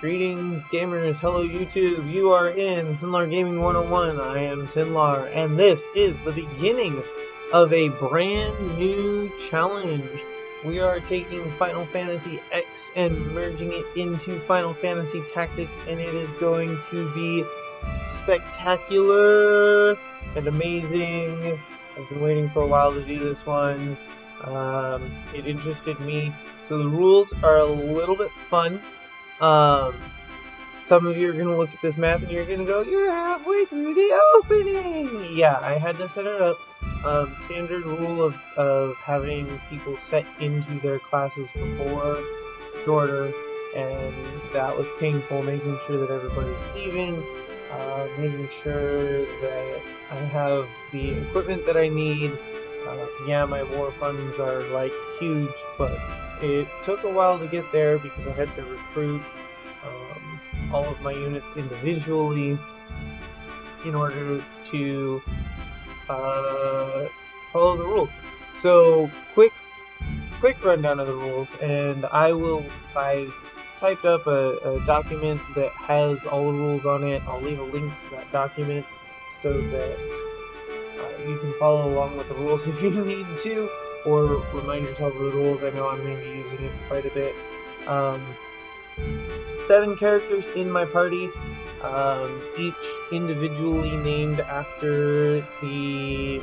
Greetings, gamers. Hello, YouTube. You are in Sinlar Gaming 101. I am Sinlar, and this is the beginning of a brand new challenge. We are taking Final Fantasy X and merging it into Final Fantasy Tactics, and it is going to be spectacular and amazing. I've been waiting for a while to do this one. It interested me. So the rules are a little bit fun. Some of you are going to look at this map and you're going to go, you're halfway through the opening! Yeah, I had to set it up. Standard rule of having people set into their classes before shorter, and that was painful, making sure that everybody's even, making sure that I have the equipment that I need. Yeah, my war funds are like huge, but it took a while to get there because I had to recruit all of my units individually in order to follow the rules. So quick rundown of the rules, and I typed up a document that has all the rules on it. I'll leave a link to that document so that you can follow along with the rules if you need to, or remind yourself of the rules. I know I'm going to be using it quite a bit. 7 characters in my party, each individually named after the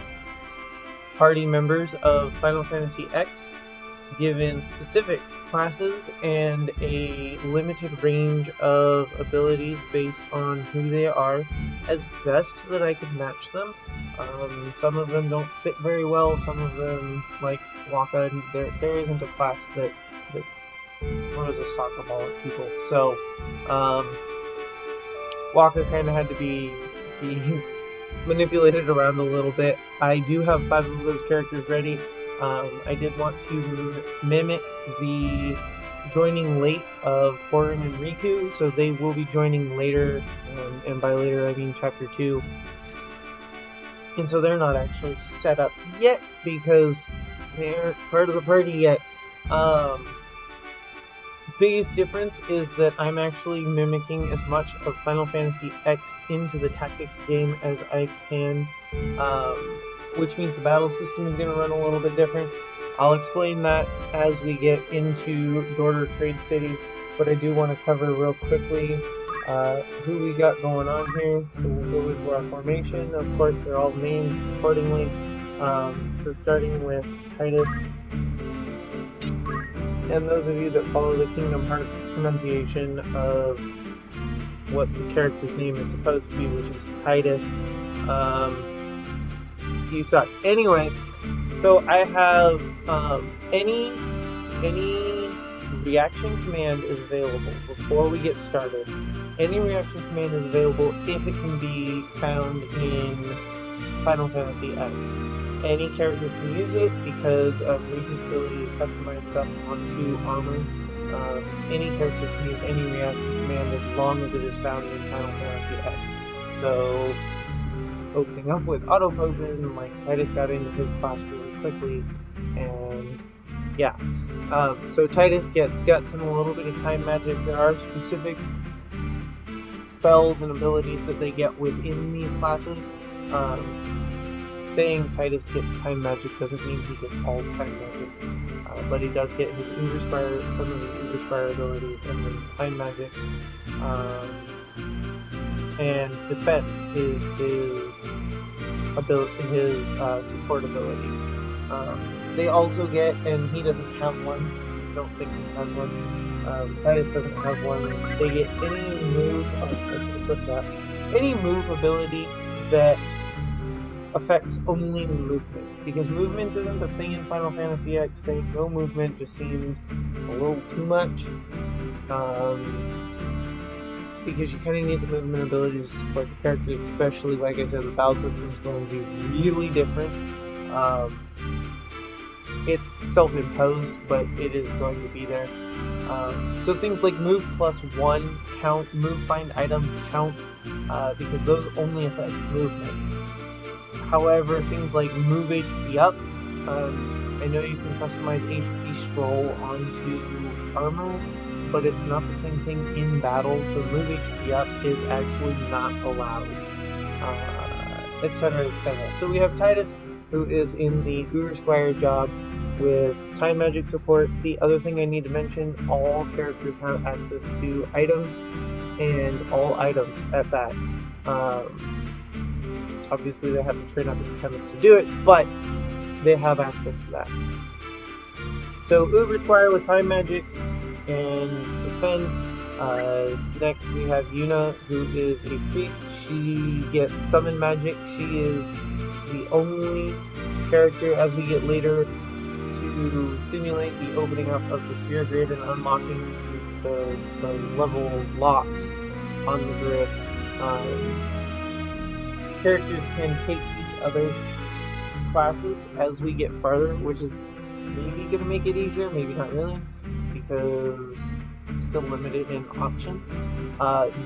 party members of Final Fantasy X, given specific classes and a limited range of abilities based on who they are, as best that I could match them. Some of them don't fit very well, some of them, like Waka, there isn't a class that throws a soccer ball at people, so Waka kind of had to be manipulated around a little bit. I do have 5 of those characters ready. I did want to mimic the joining late of Horin and Riku, so they will be joining later, and by later I mean Chapter 2. And so they're not actually set up yet because they aren't part of the party yet. Biggest difference is that I'm actually mimicking as much of Final Fantasy X into the tactics game as I can, which means the battle system is going to run a little bit different. I'll explain that as we get into Dorter Trade City, but I do want to cover real quickly who we got going on here. So we'll go into our formation. Of course, they're all named accordingly. So starting with Tidus. And those of you that follow the Kingdom Hearts pronunciation of what the character's name is supposed to be, which is Tidus, you suck. Anyway, so I have any reaction command is available before we get started. Any reaction command is available if it can be found in Final Fantasy X. Any character can use it because of Riku's ability to customize stuff onto armor. Any character can use any reaction command as long as it is found in Final Fantasy X. So, opening up with Auto Potion, like Tidus got into his class really quickly, and yeah. So Tidus gets Guts and a little bit of Time Magic. There are specific spells and abilities that they get within these classes. Saying Tidus gets Time Magic doesn't mean he gets all Time Magic, but he does get his Uberspire, some of his Uberspire abilities, and then Time Magic, and Defense is his support ability. They also get, and he doesn't have one, I don't think he has one, Tidus doesn't have one, they get any move ability that affects only movement, because movement isn't a thing in Final Fantasy X. Saying no movement just seemed a little too much, because you kind of need the movement abilities to support the characters, especially, like I said, the battle system is going to be really different. It's self-imposed, but it is going to be there. So things like move +1 count, move find item count, because those only affect movement. However, things like move HP up, I know you can customize HP scroll onto armor, but it's not the same thing in battle, so move HP up is actually not allowed, etc., etc. So we have Tidus, who is in the Guru Squire job with time magic support. The other thing I need to mention, all characters have access to items, and all items at that. Obviously they have to train up as a chemist to do it, but they have access to that. So Uber Squire with time magic and defend. Next we have Yuna, who is a priest. She gets summon magic. She is the only character, as we get later, to simulate the opening up of the sphere grid and unlocking the level locks on the grid. Characters can take each other's classes as we get farther, which is maybe going to make it easier, maybe not really, because it's still limited in options.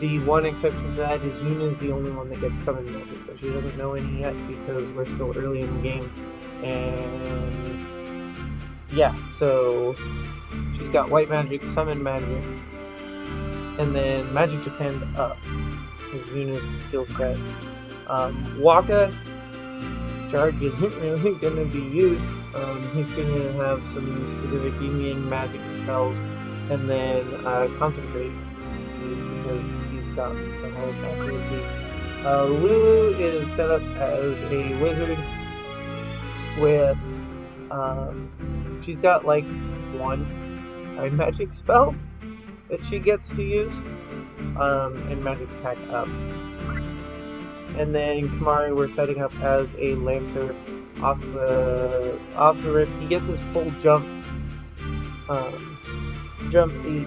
The one exception to that is Yuna is the only one that gets summon magic, but she doesn't know any yet because we're still early in the game. And yeah, so she's got white magic, summon magic, and then magic defend up is Yuna's skill set. Waka charge isn't really going to be used. He's going to have some specific yin magic spells, and then concentrate because he's got the highest accuracy. Lulu is set up as a wizard with she's got like one time magic spell that she gets to use, and magic attack up. And then Kamari we're setting up as a lancer off the rip. He gets his full jump 8,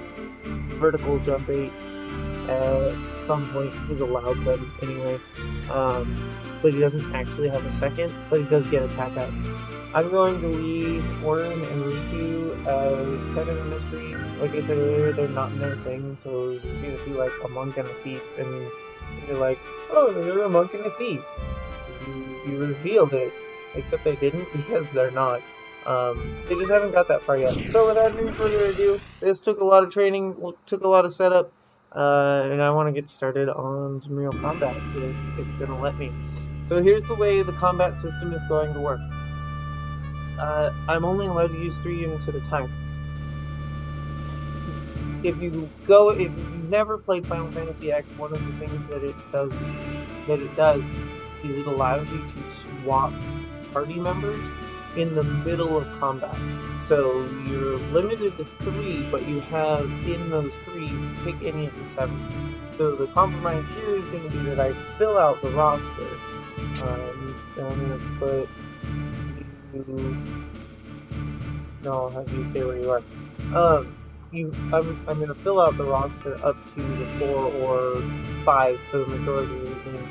vertical jump 8 at some point. He's allowed them anyway, but he doesn't actually have a second, but he does get attack up. I'm going to leave Orin and Riku as kind of a mystery. Like I said earlier, they're not in their thing, so you're going to see like a monk and a thief, and you're like, oh, they're a monk and a thief. You revealed it, except they didn't because they're not. They just haven't got that far yet. So without any further ado, this took a lot of training, took a lot of setup, and I want to get started on some real combat if it's going to let me. So here's the way the combat system is going to work. I'm only allowed to use 3 units at a time. If you've never played Final Fantasy X, one of the things that it does is it allows you to swap party members in the middle of combat. So you're limited to 3, but you have in those 3, pick any of the 7. So the compromise here is going to be that I fill out the roster. And I'm going to put no, I'll have you say where you are. I'm going to fill out the roster up to the 4 or 5 for the majority of the games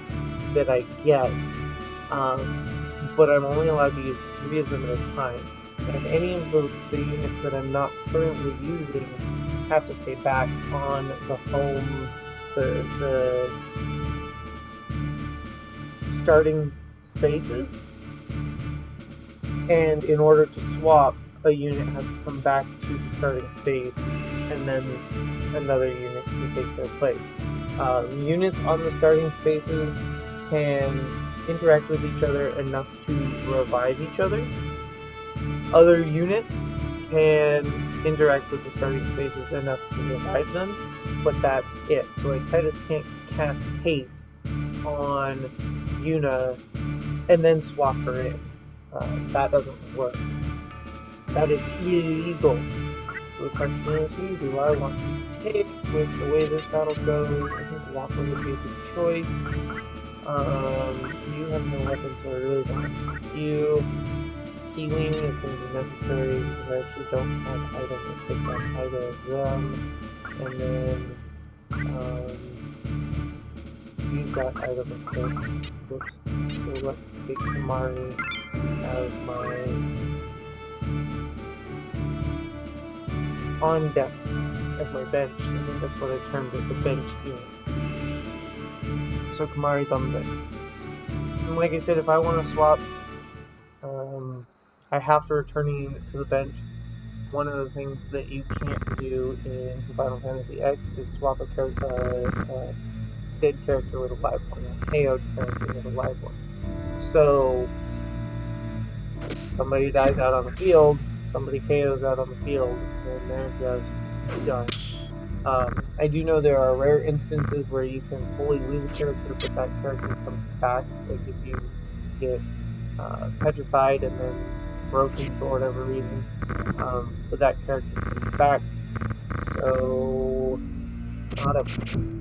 that I get, but I'm only allowed to use 3 of them at a time. And any of the units that I'm not currently using have to stay back on the home, the starting spaces. And in order to swap, a unit has to come back to the starting space, and then another unit can take their place. Units on the starting spaces can interact with each other enough to revive each other. Other units can interact with the starting spaces enough to revive them, but that's it. So like Tidus can't cast haste on Yuna and then swap her in. That doesn't work. That is illegal. So the question is, who do I want to take with the way this battle goes? I think Waka would be a good choice. You have no weapons, so I really don't want you. Healing is going to be necessary because I actually don't have items to pick up either of them. And then, you've got items to pick. Whoops. So let's take Kamari as my on deck as my bench. I think that's what I termed it, the bench unit. So Kamari's on the bench. And like I said, if I want to swap, I have to return a unit to the bench. one of the things that you can't do in Final Fantasy X is swap a dead character with a live one, a KO'd character with a live one. So, somebody dies out on the field, somebody KOs out on the field, and they're just done. I do know there are rare instances where you can fully lose a character, but that character comes back. Like if you get petrified and then broken for whatever reason, but that character comes back. So, not a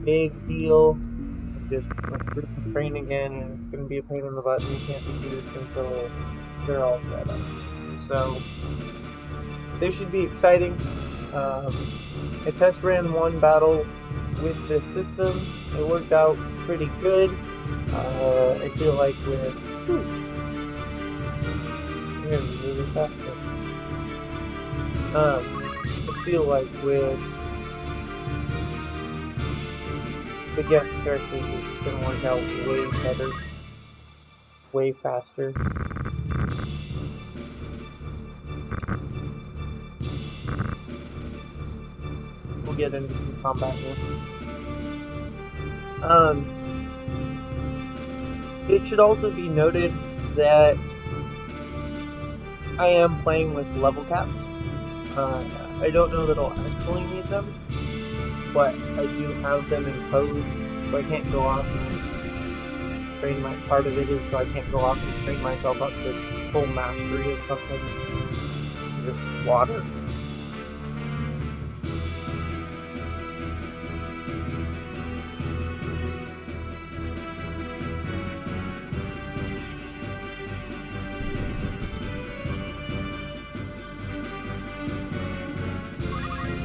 big deal. Just recruit and train again, and it's going to be a pain in the butt, and you can't be used until they're all set up. So, this should be exciting. I test ran one battle with this system. It worked out pretty good. I feel like with... really faster. I feel like with the guest characters, it's going to work out way better. Way faster. We'll get into some combat here. It should also be noted that I am playing with level caps. I don't know that I'll actually need them, but I do have them imposed, so I can't go off and train my... Part of it is so I can't go off and train myself up to full mastery of something. Just water.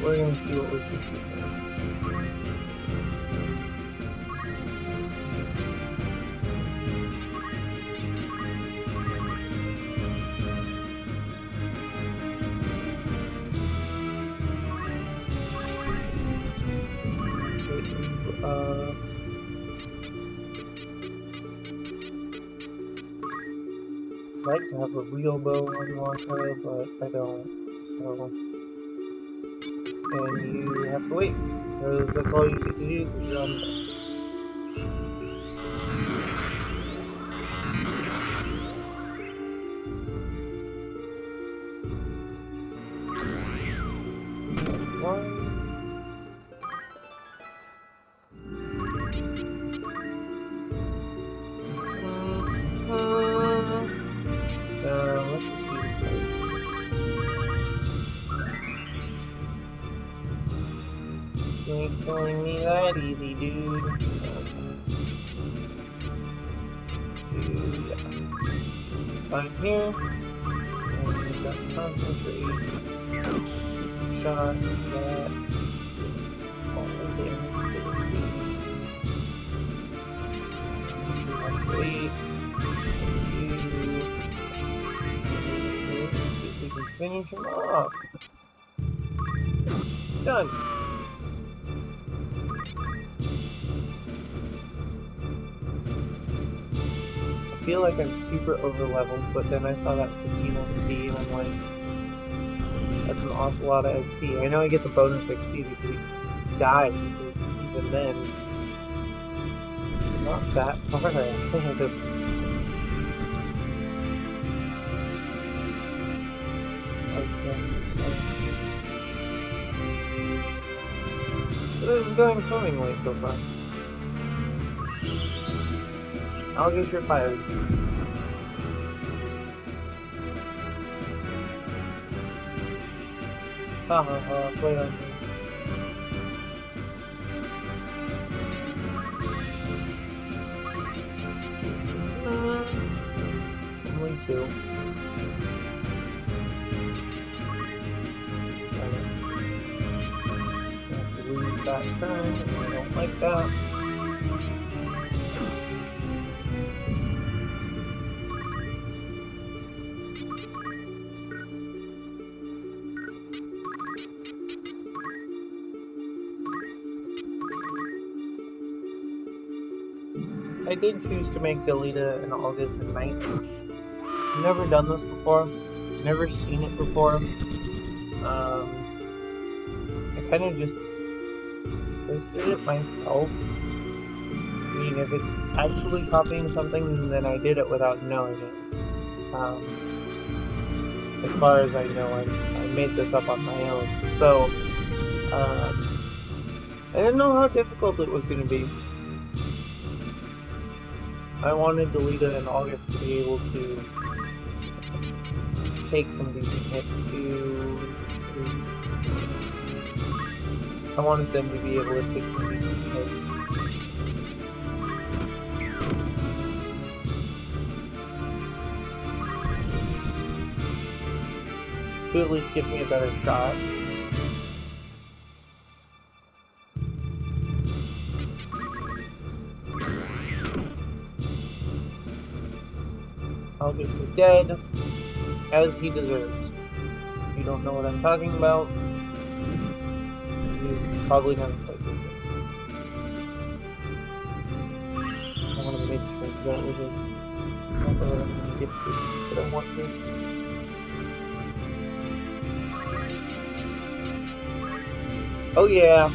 We're going to see what we can do here. I'd like to have a real bow unlocked, but I don't, so... And you have to wait, because that's all you get to do, because you're on the bench. You ain't killing me that easy, dude. Right here. And we've got concentrate. Shot that. All there. Wait. See if we can finish him off. Done. I feel like I'm super over leveled, but then I saw that 15 XP and I'm like, that's an awful lot of XP. I know I get the bonus XP because we died, but even then, not that far. I think I just... So this is going swimmingly so far. I'll get your fire. Ha ha ha, play on me. Only two. I have to lose that turn, and I don't like that. I did choose to make Delita in August and Night. I've never done this before. Never seen it before. I kind of just listed it myself. I mean, if it's actually copying something, then I did it without knowing it. As far as I know, I made this up on my own. So, I didn't know how difficult it was going to be. I wanted Delita and August to be able to take some decent hits I wanted them to be able to take some decent hits. To at least give me a better shot. August is dead, as he deserves. If you don't know what I'm talking about, you probably never played this game. I want to make sure that was it. I don't know what I'm going to get to, but I want to. Oh yeah.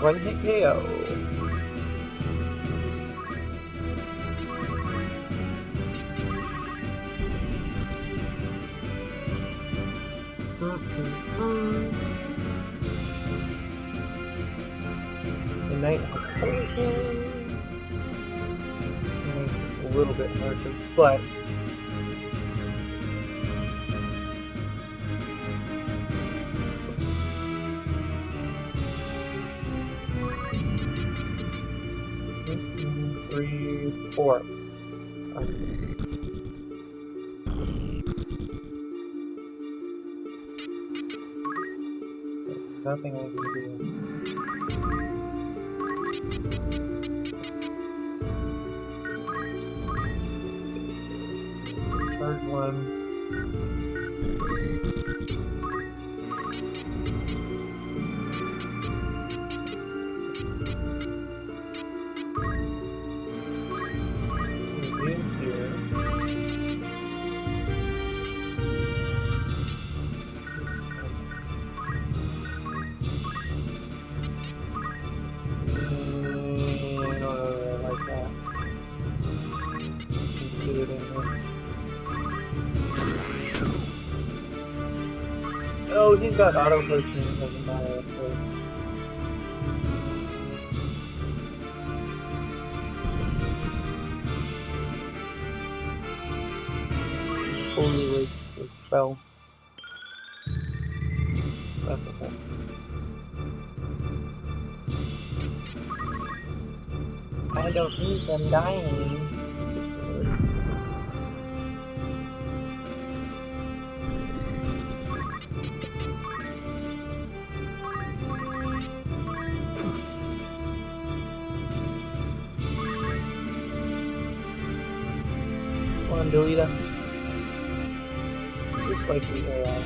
One hit KO. The night a little bit harsher, but four. Nothing I can do. Charge one. Oh, he's got auto potion, it doesn't matter. Totally wasted the spell. That's okay. I don't need them dying. Come on, Delita. Just like the AI.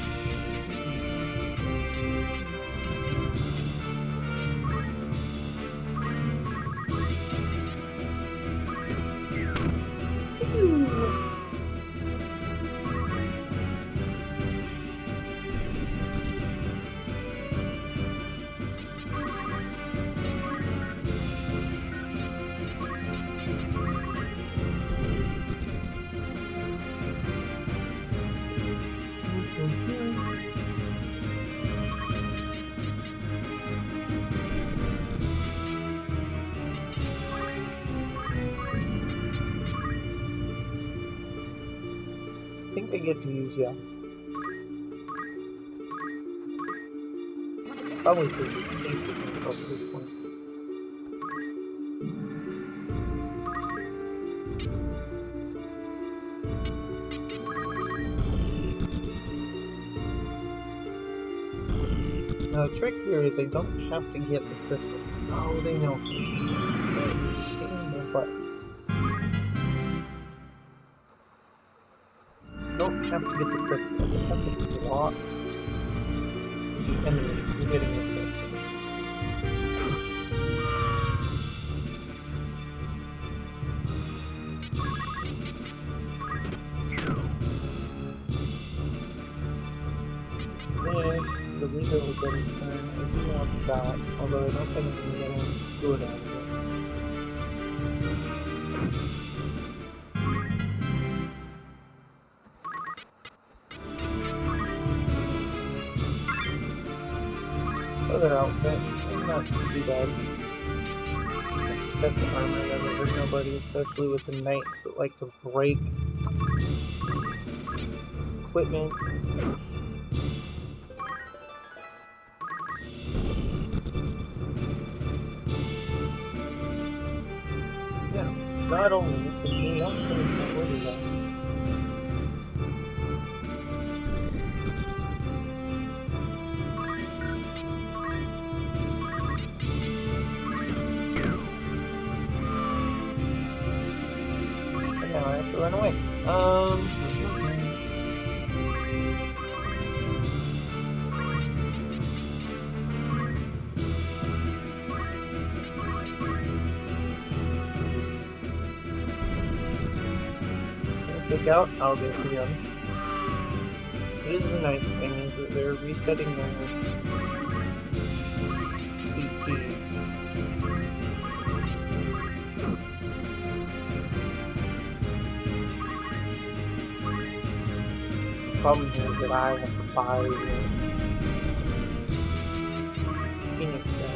I think I get to use ya. Probably should use myself at this point. Now the trick here is I don't have to get the crystal. Oh, they know. Don't have to get the crystal. I just have to block the enemy from getting the crystal. finish the rehabilitation turn. I do want that, although I don't think I'm getting good out of it. Other outfit, not too bad. Set the armor never hurt nobody, especially with the knights that like to break equipment. Yeah, not only can you not finish my order though. And now I have to run away. Pick out Algus again. It is the nice thing is that they're resetting their CP. The problem here is that I have to buy Phoenix Down.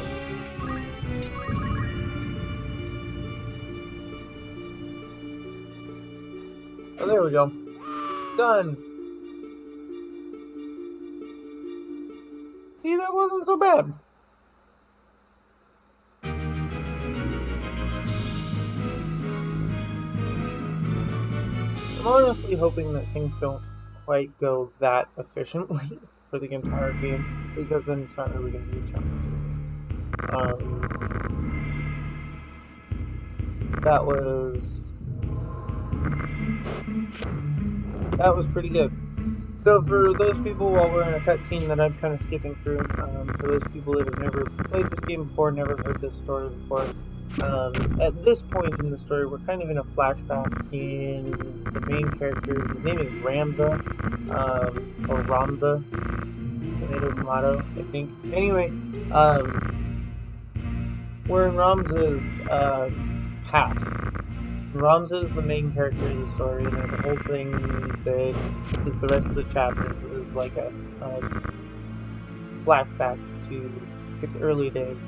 Oh, there we go. Done! See, that wasn't so bad. I'm honestly hoping that things don't quite go that efficiently for the entire game, because then it's not really going to be a challenge. That was pretty good. So for those people, while we're in a cutscene that I'm kind of skipping through, for those people that have never played this game before, never heard this story before, at this point in the story, we're kind of in a flashback in the main character. His name is Ramza, or Ramza, tomato, I think. Anyway, we're in Ramza's past. Ramza is the main character of the story, and there's a whole thing that is the rest of the chapter. It is like a flashback to its early days.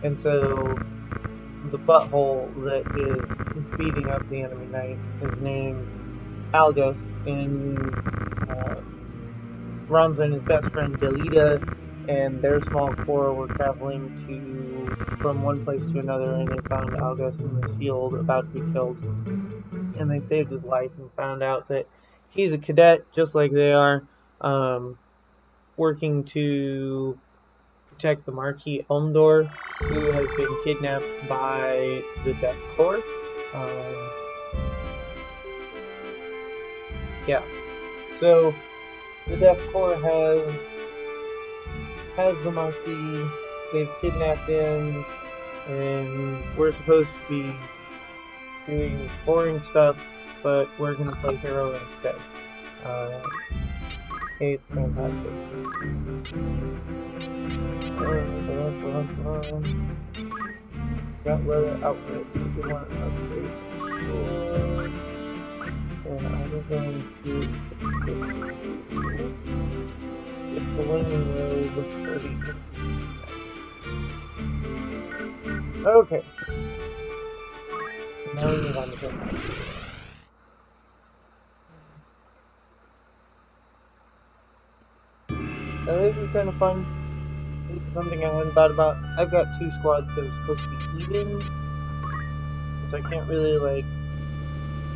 And so the butthole that is beating up the enemy knight is named Algus, and Ramza and his best friend Delita and their small corps were traveling from one place to another, and they found Algus in this field about to be killed. And they saved his life and found out that he's a cadet, just like they are, working to protect the Marquis Elmdor, who has been kidnapped by the Death Corps. Yeah. So the Death Corps has the Marquis. They've kidnapped him, and we're supposed to be doing boring stuff, but we're gonna play hero instead. It's fantastic. Got leather outfits if you want to upgrade. And I'm going to get the linen robe for the... Okay. Now we move on to the Now this is kind of fun. It's something I hadn't thought about. I've got two squads that are supposed to be even, so I can't really like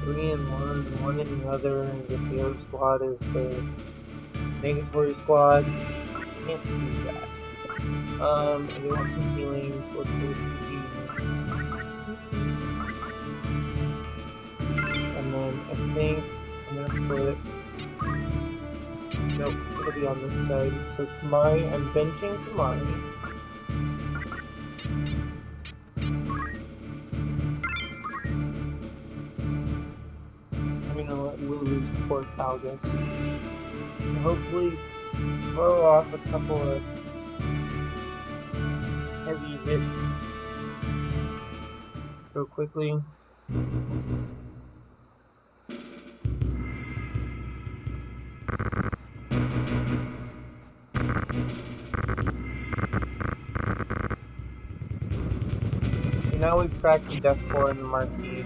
3 in one and 1 in the other, and just the other squad is the negatory squad. I can't do that. I do want some healing, so let's go with healing. And then I think I'm gonna put it. Nope, it'll be on this side. So Tamari, I'm benching Tamari. I'm gonna let Lulu support Algus. And hopefully throw off a couple of heavy hits real quickly. So now we've cracked the death core in the marquee to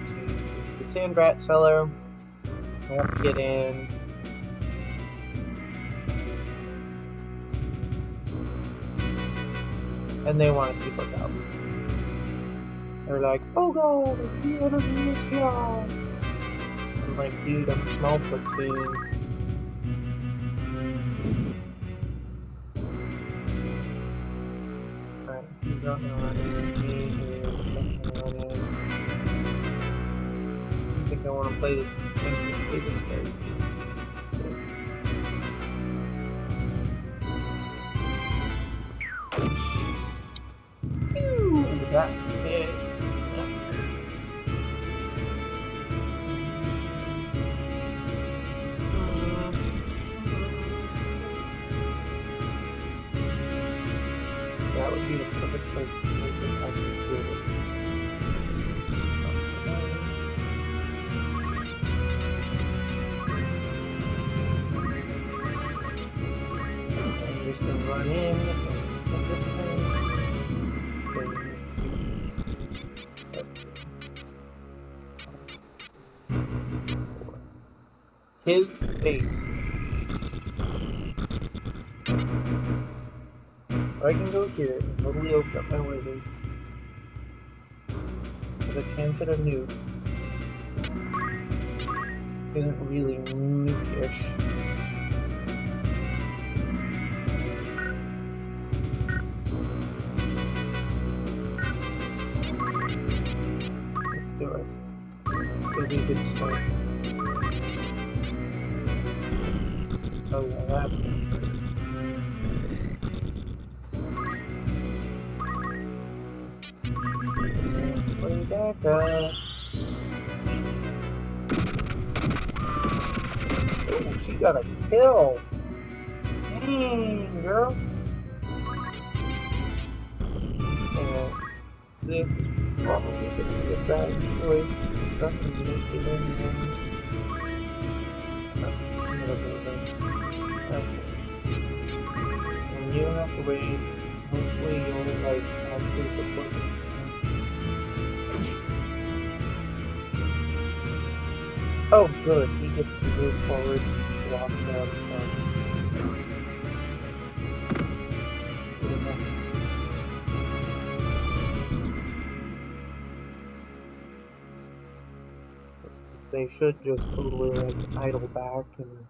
the sand rat cellar. We have to get in. And they want to keep us out. They're like, oh god, the enemy is here. I'm like, dude, I'm small platoon. Alright, he's not gonna run in. He is not gonna run in. I think I want to play this. Play this scary piece. Ooh, that hit. That would be the perfect place to make it accurate. I'm just gonna run in and put this thing. Let's see. His face. I can go here and totally open up my wizard. With a chance at a nuke. Isn't really nuke-ish. Let's do it. It'll be a good start. Oh yeah, that's gonna hurt. Way back up. Oh, she got a kill. Dang, girl. And this is probably going to be a bad choice. Nothing to make it in there. That's another building. Okay. And you don't have to wait. Hopefully you only like actually support it. Oh, good. He gets to move forward, walk down. They should just totally like idle back and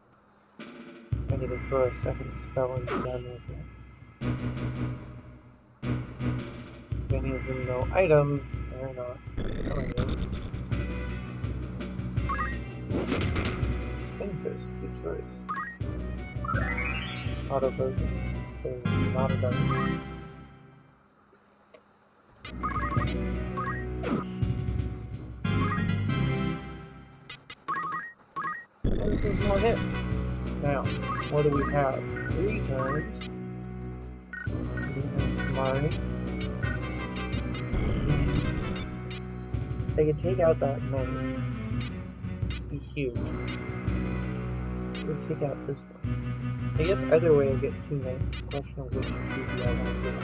I need to throw a second spell and be done with it. If any of them know items, they're not selling them. Spin Fist, good choice. Auto version. Not a done. There's more hit. Now, what do we have? 3 turns. Mine. They can take out that knight. Be huge. We'll take out this one. I guess either way I'll get 2 knights. Question of which 2 do I want to get.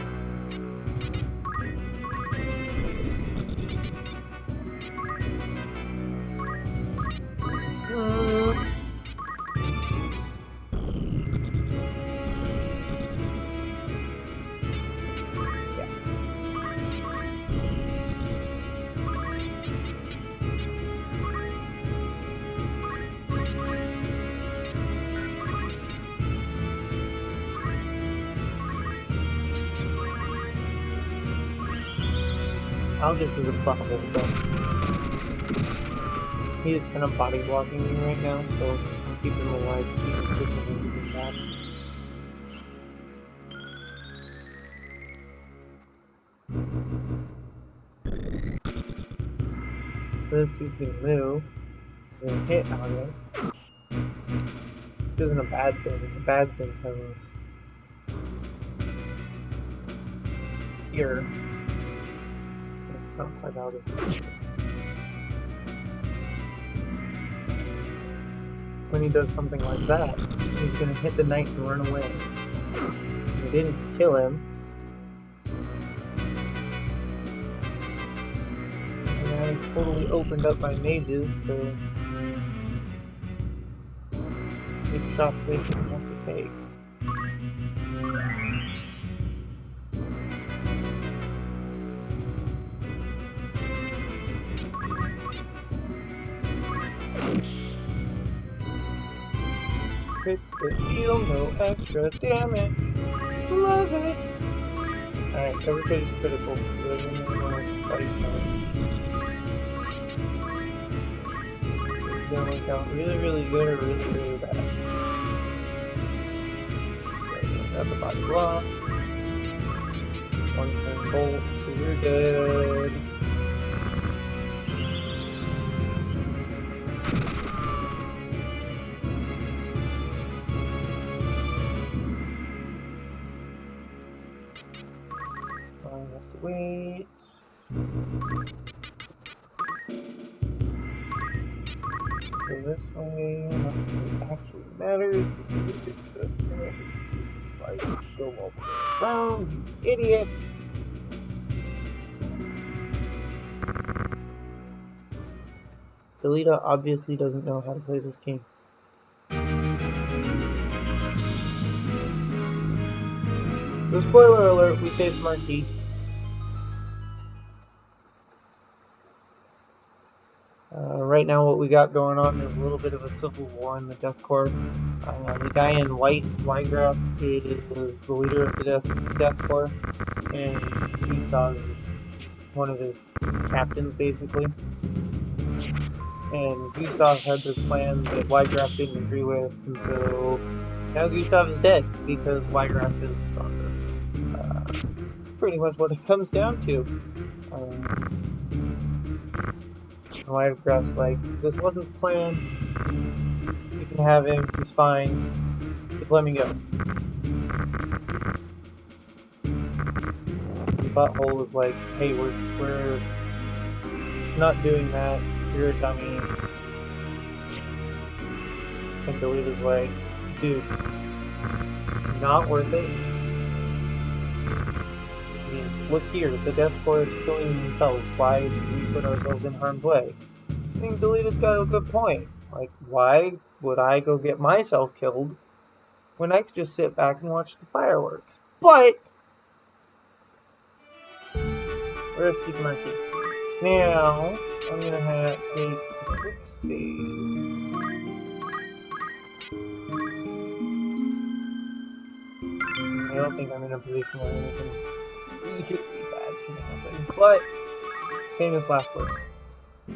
August is a fuckable, but he is kind of body blocking me right now, so I'm keeping him alive, keeping him back. This dude's gonna move. He's gonna hit August. isn't a bad thing. The bad thing comes here. It's not quite how this is. When he does something like that, he's gonna hit the knight and run away. He didn't kill him. And now he's totally opened up my mages to take shots they shouldn't have to take. Crits that deal no extra damage. Love it! Alright, everybody's critical. So there's no fight time. This is gonna work out really, really good or really, really bad. Okay, got the body block. One turn bolt, so you're dead. Has to wait. Go this way. Nothing actually matters. Like, go all the way around, you idiot! Delita obviously doesn't know how to play this game. So spoiler alert, we saved Marquis. Right now what we got going on is a little bit of a civil war in the Death Corps. The guy in white, Wygraf, is the leader of the Death Corps, and Gustav is one of his captains, basically. And Gustav had this plan that Wygraf didn't agree with, and so now Gustav is dead, because Wygraf is stronger. That's pretty much what it comes down to. Wygraf's like, this wasn't planned, you can have him, he's fine, just let me go. The butthole is like, hey, we're not doing that, you're a dummy. And Delita's like, dude, not worth it. I mean, look here, the Death Corps is killing themselves, why do we put ourselves in harm's way? I think Delita's got a good point. Like, why would I go get myself killed when I could just sit back and watch the fireworks? But where's Steve Marquis? Now I'm gonna have to take a quick save. I don't think I'm in a position where anything really bad can happen. But famous last word.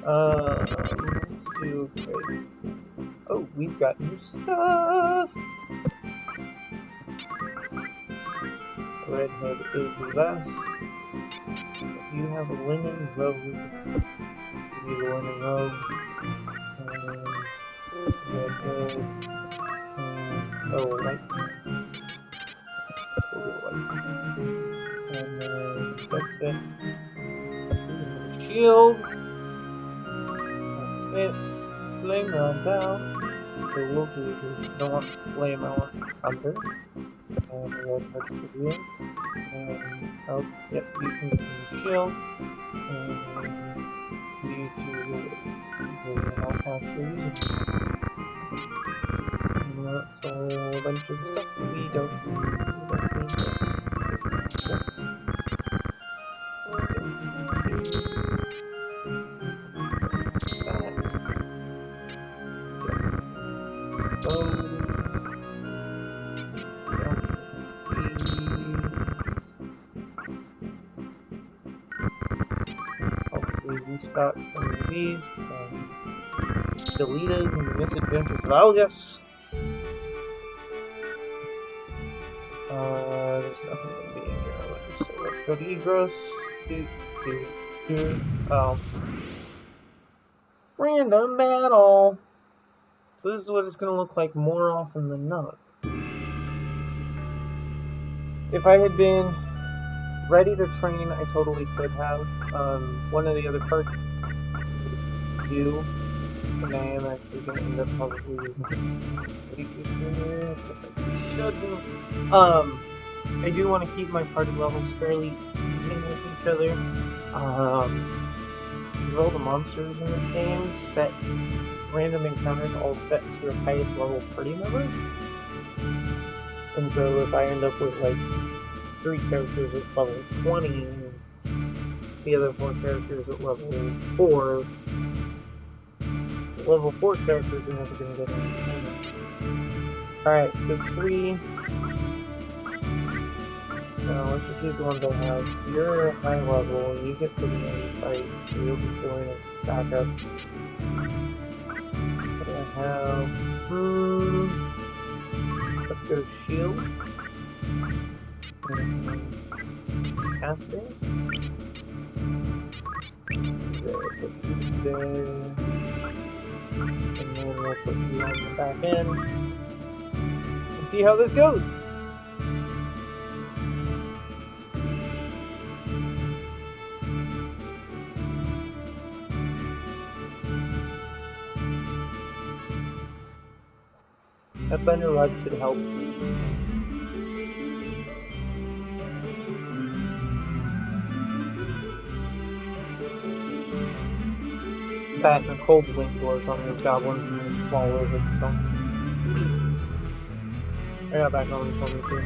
Let's do great. Oh, we've got new stuff! Redhead is the best. You have a linen robe. Give you the linen robe. Redhead. Oh, lights. We'll do lights. And then that's it. Shield. That's it. Flame runs out. So we'll do this. Don't want flame, I want thunder. And the red heart to do. And oh, yep, you can get the shield. And you two will not actually use it. So a bunch of stuff we don't need. We don't need this. This. Hopefully restock some of these from Delita's and the Misadventures of Ivalice. There's nothing going to be in here. So let's go to Egros. Random battle. So this is what it's going to look like more often than not. If I had been ready to train, I totally could have. One of the other perks to do, and I am actually going to end up probably using it. Shouldn't. I do want to keep my party levels fairly even with each other. Because all the monsters in this game set random encounters all set to your highest level party member. And so if I end up with like 3 characters at level 20 and the other 4 characters at level 4, the level 4 characters are never going to get any. Alright, so 3. Now let's just use the ones I have. You're high level and you get to the end fight, so you'll be feeling it back up. What do I have? Let's go shield. Casters. There. And then we'll put you on the back end. And see how this goes. That thunder rod should help. That and a cold blink doors on those goblins and then swallows it, so. I got back on the phone too.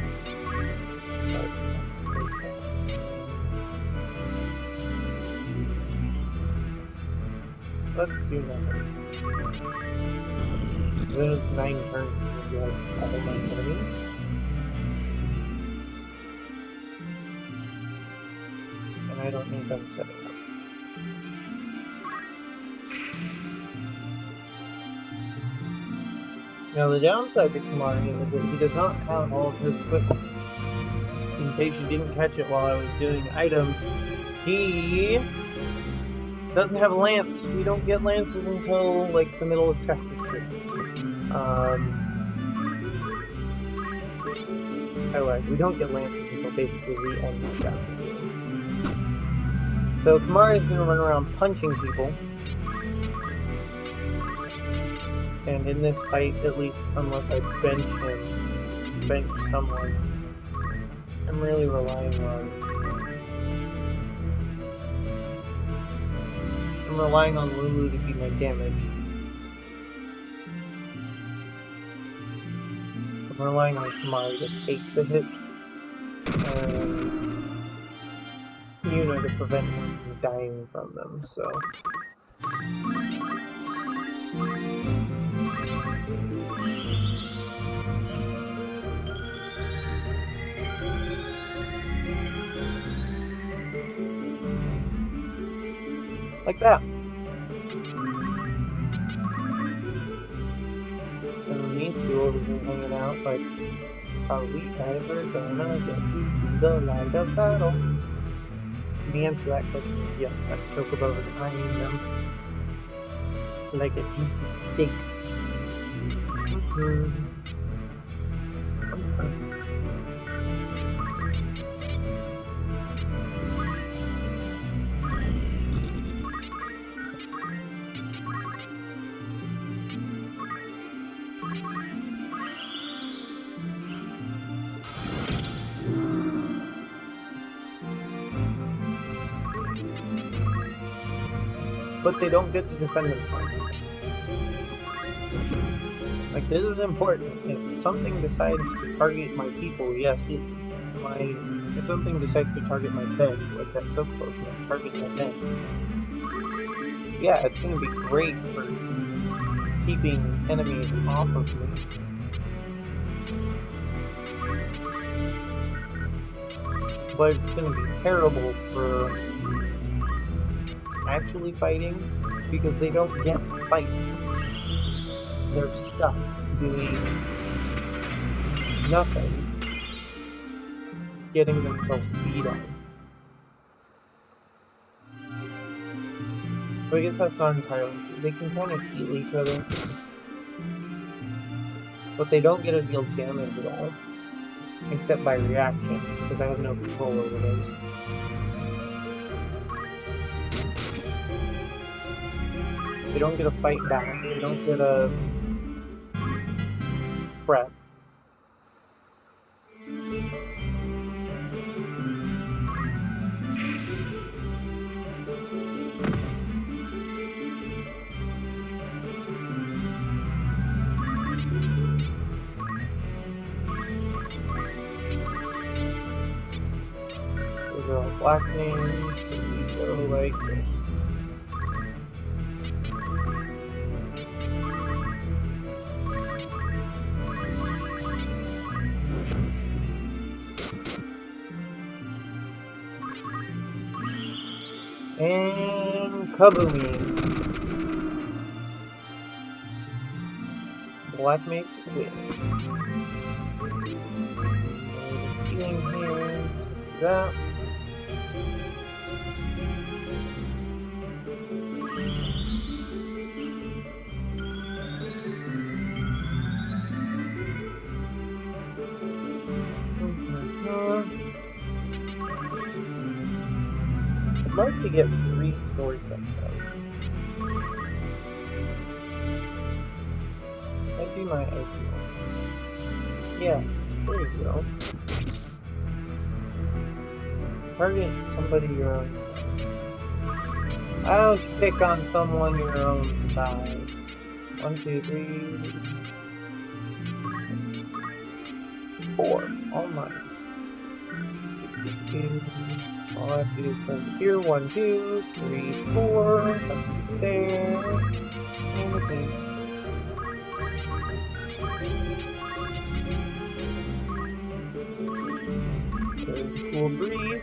Let's do that. Those 9 turns will be like all my enemies. And I don't think I'm set it up. Now the downside to Kamari is that he does not have all of his equipment. In case you didn't catch it while I was doing items, he doesn't have a lance. We don't get lances until like the middle of chapter 2. We don't get lances until basically the end of chapter 2. So Kamari is going to run around punching people. And in this fight, at least unless I bench someone, I'm really relying on Lulu to do my damage. I'm relying on Kamari to take the hits, and Yuna to prevent him from dying from them, so. Like that. And these two over here hanging out like, are we ever gonna get to see the light of battle? The answer to that question is yes. That Chocobo is eyeing them like a juicy steak. But they don't get to defend themselves. Like, this is important. If something decides to target my people, yes, if something decides to target my bed, like that so close, and target my bed, yeah, it's gonna be great for keeping enemies off of me. But it's gonna be terrible for actually fighting, because they don't get to fight. They're stuck doing nothing, getting themselves beat on. So I guess that's not entirely true. They can kind of heal each other. But they don't get to deal damage at all. Except by reaction, because I have no control over those. They don't get a fight back. They don't get a prep. Those are all black names. We go like this. And Kaboom! Black mate win. Healing here. That. I'd like to get 3 story points out. That'd be my ideal. Yeah, there you go. Target somebody your own size. Why don't you pick on someone your own size? 1, 2, 3, 4. All mine. All I have to do is come here. 1, 2, 3, 4. Up there. And the thing. There's a cool breeze.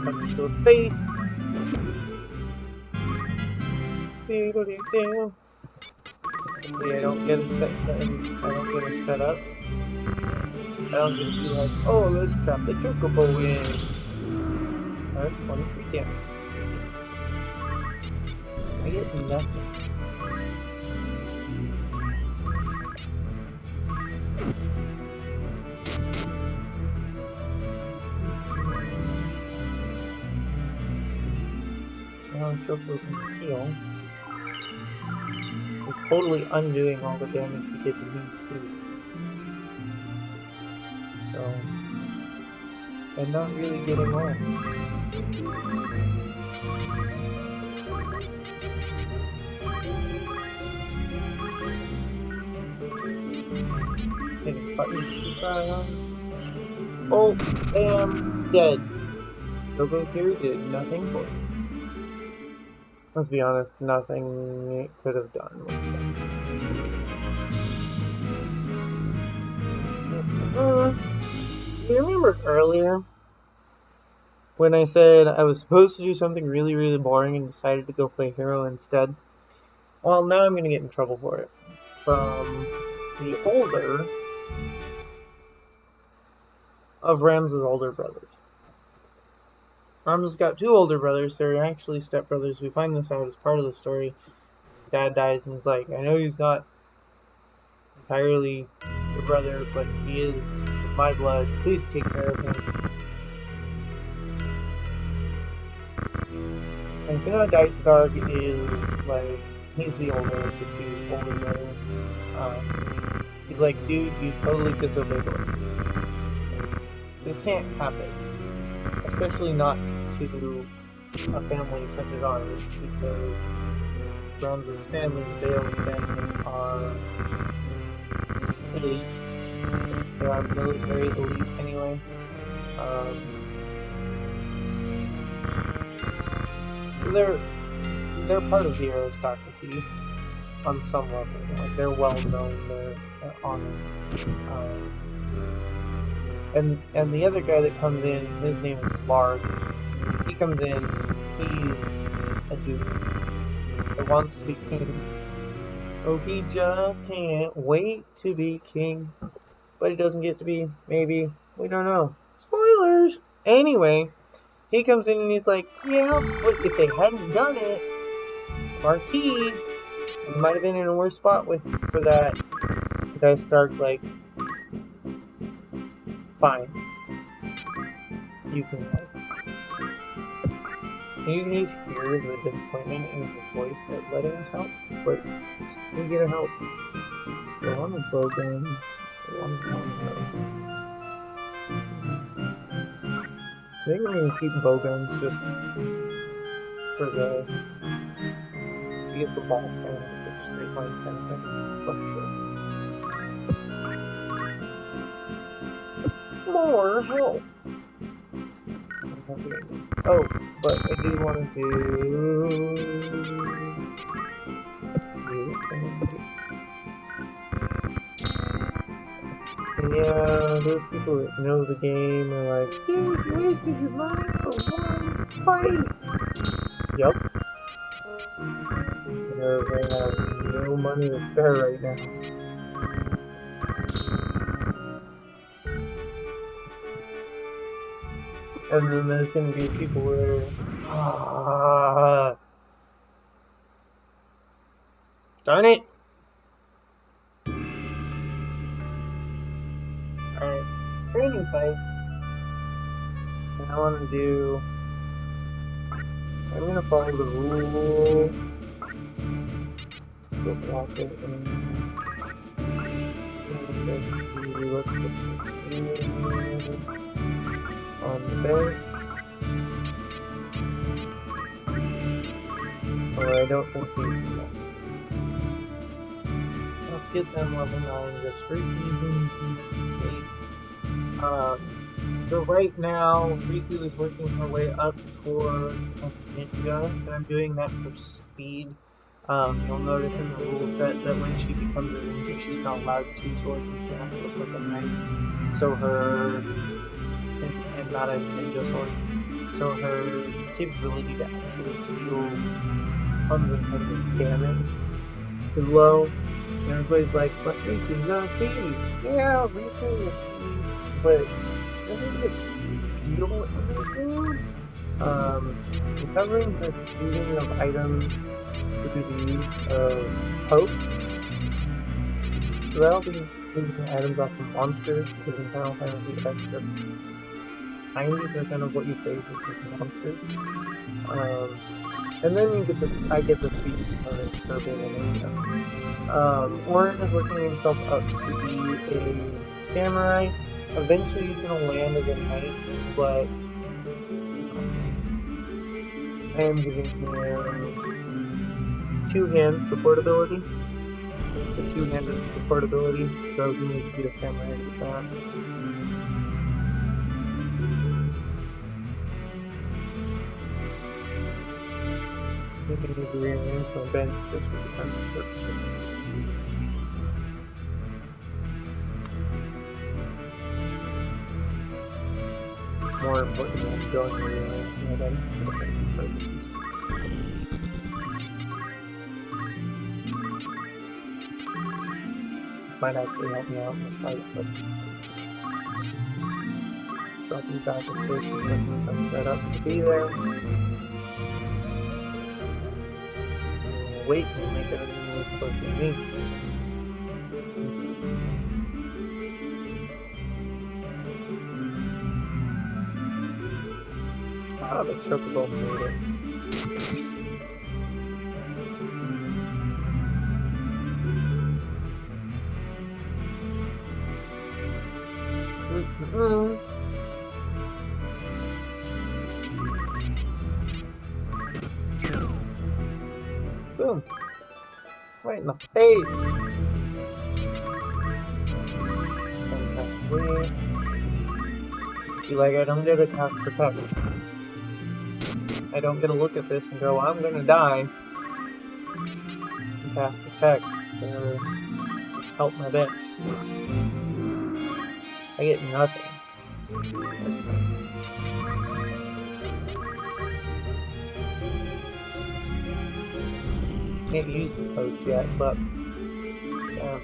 Touch to the face. Hopefully I don't get a set up. I don't get to be like, oh, let's trap the chocobo in. Alright, 23 damage. I get nothing. Now chocobo's in heal. It's totally undoing all the damage he did to me too. So, and not really getting on. Hitting buttons to triumphs. Oh, damn, dead. Choco here did nothing for it. Let's be honest, nothing it could have done with that. You remember earlier when I said I was supposed to do something really, really boring and decided to go play Hero instead? Well, now I'm going to get in trouble for it. From the older of Rams's older brothers. Ram's got 2 older brothers. They're actually stepbrothers. We find this out as part of the story. Dad dies and he's like, I know he's not entirely your brother, but he is my blood. Please take care of him. And so now Dicegarg is like, he's the older of the 2 older brothers. He's like, dude, you totally disobeyed orders. This can't happen. Especially not to a family such as ours, because Rams's family, the Bale's family, are elite. They are military elite anyway. They're part of the aristocracy on some level. Like, they're well known, they're honored. And the other guy that comes in, his name is Larg. He comes in, he's a dude that wants to be king. Oh, he just can't wait to be king. But he doesn't get to be, maybe. We don't know. Spoilers! Anyway, he comes in and he's like, yeah, but if they hadn't done it, Marquis might have been in a worse spot for that The guy starts like, fine, you can help. You can just hear the disappointment in his voice at letting us help, but we get to help. They want a program, they want to I think we're going to keep bowguns just for the to get the ball fans for straight line kind of thing. But more help. Oh, but I do want to do. And yeah, those people that know the game are like, dude, you wasted your money for one fight! Yup. Because I have no money to spare right now. And then there's gonna be people where, darn it! Alright, training fight. And I want to do. I'm gonna follow the rule. Go block it and let's put on the bench. Or I don't think he's enough. Let's get them level 9 just for easy. So right now, Riku is working her way up towards a ninja, and I'm doing that for speed. You'll notice in the rules that when she becomes a ninja, she's not allowed 2 swords and she has to look like a knight. So her, and not a ninja sword, so her capability to actually deal tons and tons of damage is low. And everybody's like, but Riku's not a thief. Yeah, Riku's a thief, but recovering the stealing of items through the use of hope. So that'll be taking items off from monsters, because in Final Fantasy X, that's 90% of what you face is with monsters. And then you get this, I get the speed component for being a ninja. Orin is working himself up to be a samurai. Eventually he's going to land as a knight, but I am giving him 2-hand support ability. The 2-handed support ability, so he needs to be a samurai with that. I think I need to rearrange my bench just for defensive purposes. More important than going to rearrange my bench for defensive purposes. Might actually help me out in the fight, but dropping back and forth and get stuff set up to be there. Wait and make everything look close to me. Ah, the chocobo made it. Boom! Right in the face! See, like, I don't get to cast Protect. I don't get to look at this and go, I'm gonna die. And cast Protect to help my bench. I get nothing. Can't use the coach yet, but yeah.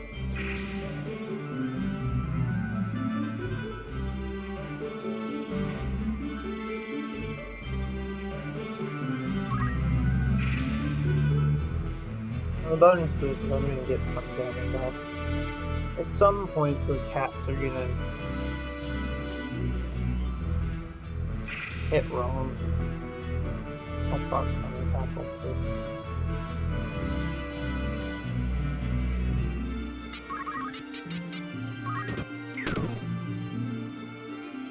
The bonus boost is I'm gonna get some damage off. At some point, those cats are gonna hit wrong. Oh fuck, I'm gonna tackle too.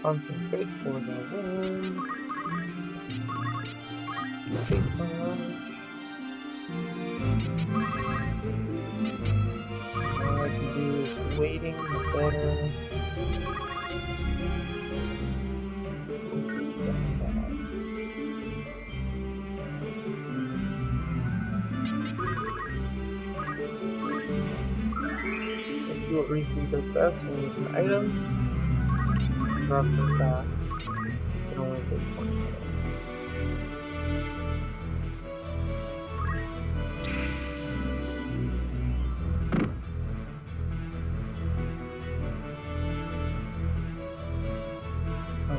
Concentrate for the win. Face punch. All I can do is waiting the better. Let's see what Riku does best when we use an item. Drop them back. It can only take 20 minutes.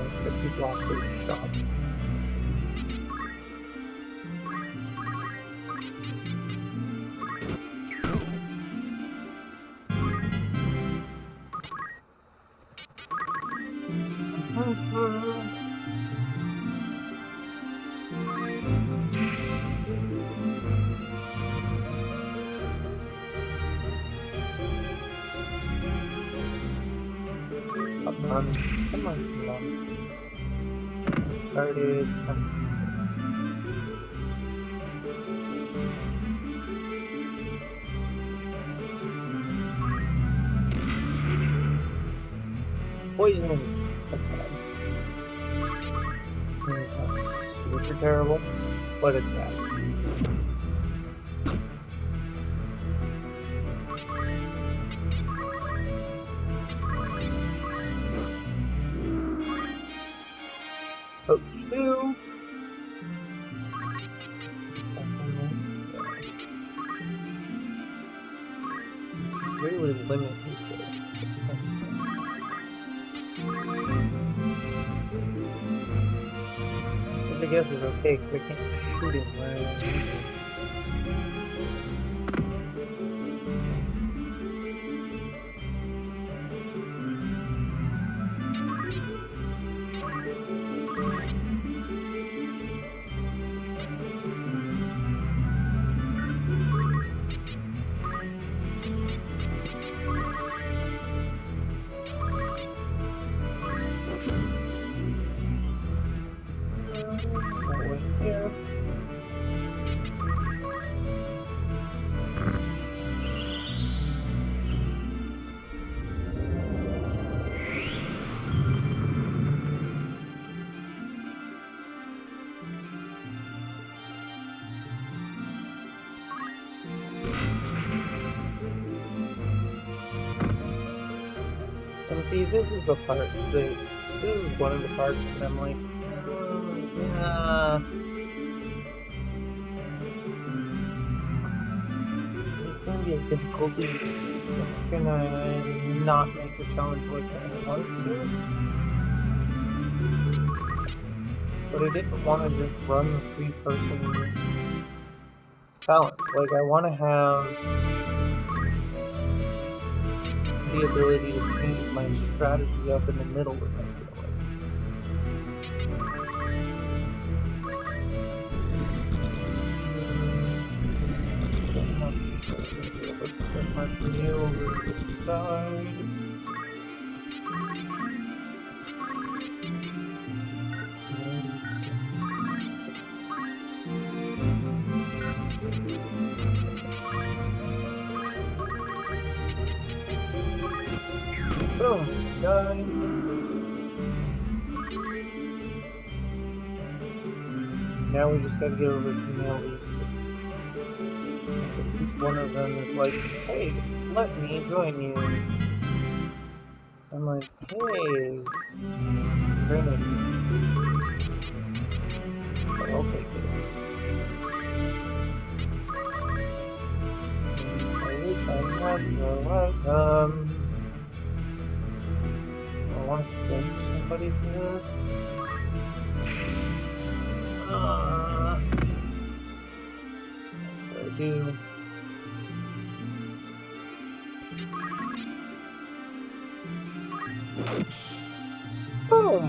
Except he blocked his shot. Come on, come on, come on. Started. Poison. Super terrible, but it's bad. Coach 2. Really limit this. Which I guess is okay because I can't shoot him right. Here. And see, this is the part that, this is one of the parts that I'm like, yeah. It's gonna be a difficulty. It's gonna not make the challenge work that I want it to. But I didn't want to just run the 3-person challenge. Like, I want to have the ability to change my strategy up in the middle of it. Let's set my Purdue over to the side. Oh, die. Now we just gotta get over to nail these two. At least one of them is like, hey, let me join you. I'm like, hey, Trinity. But I'll take it. You're welcome. I want to thank somebody for this. What do I do? Boom!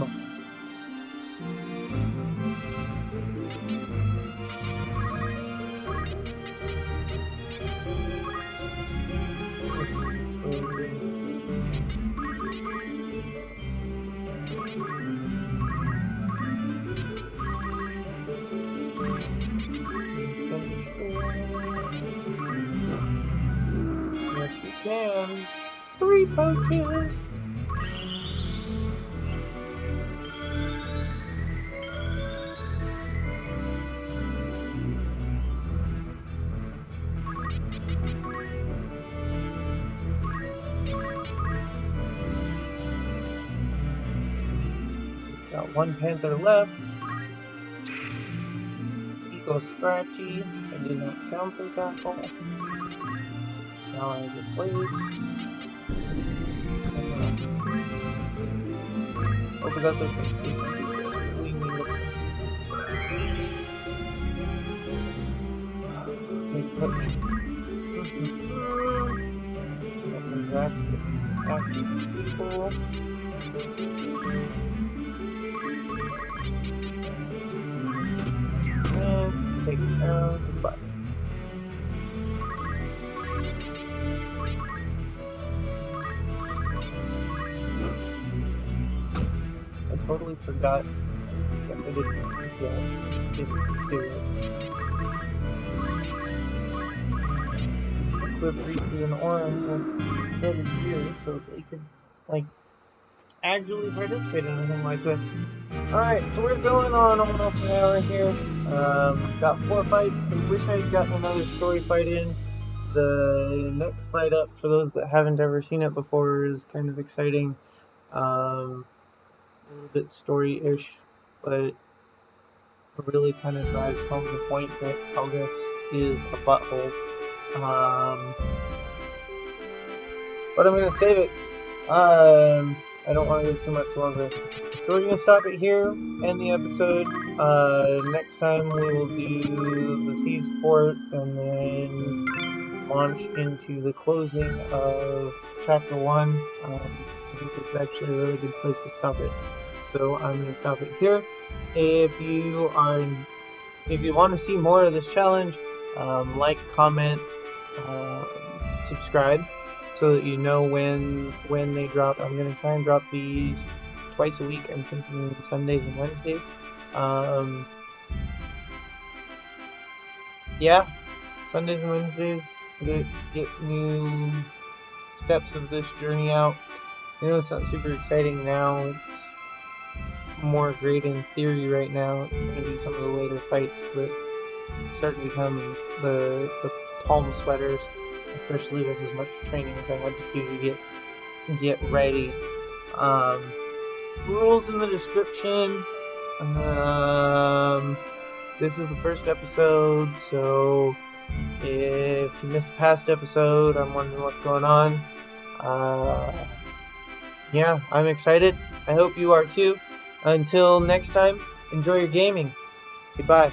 Yes, you can. 3 pouches! Got 1 panther left. Eco Scratchy. I did not count the tackle. Now I just wait. Oh, but that's okay. Leave me with take coach. Active people. And take down the butt. I totally forgot. I guess I didn't. Yeah, didn't do it. Equip Riku and Orange with good gear so they could, like, actually participate in anything like this. Alright, so we're going on almost an hour here. Got 4 fights. I wish I had gotten another story fight in. The next fight up, for those that haven't ever seen it before, is kind of exciting. A little bit story-ish, but really kind of drives home the point that Tidus is a butthole. But I'm going to save it. I don't want to go too much longer. So we're going to stop it here, end the episode. Next time we will do the Thieves' Port and then launch into the closing of Chapter 1. I think it's actually a really good place to stop it. So I'm going to stop it here. If you want to see more of this challenge, like, comment, subscribe, so that you know when they drop. I'm going to try and drop these twice a week. I'm thinking Sundays and Wednesdays. Yeah, Sundays and Wednesdays. Get new steps of this journey out. I know it's not super exciting now. It's more great in theory right now. It's going to be some of the later fights that start to become the palm sweaters, especially with as much training as I had to do to get ready. Rules in the description. This is the first episode, so if you missed a past episode, I'm wondering what's going on. Yeah, I'm excited. I hope you are too. Until next time, enjoy your gaming. Goodbye.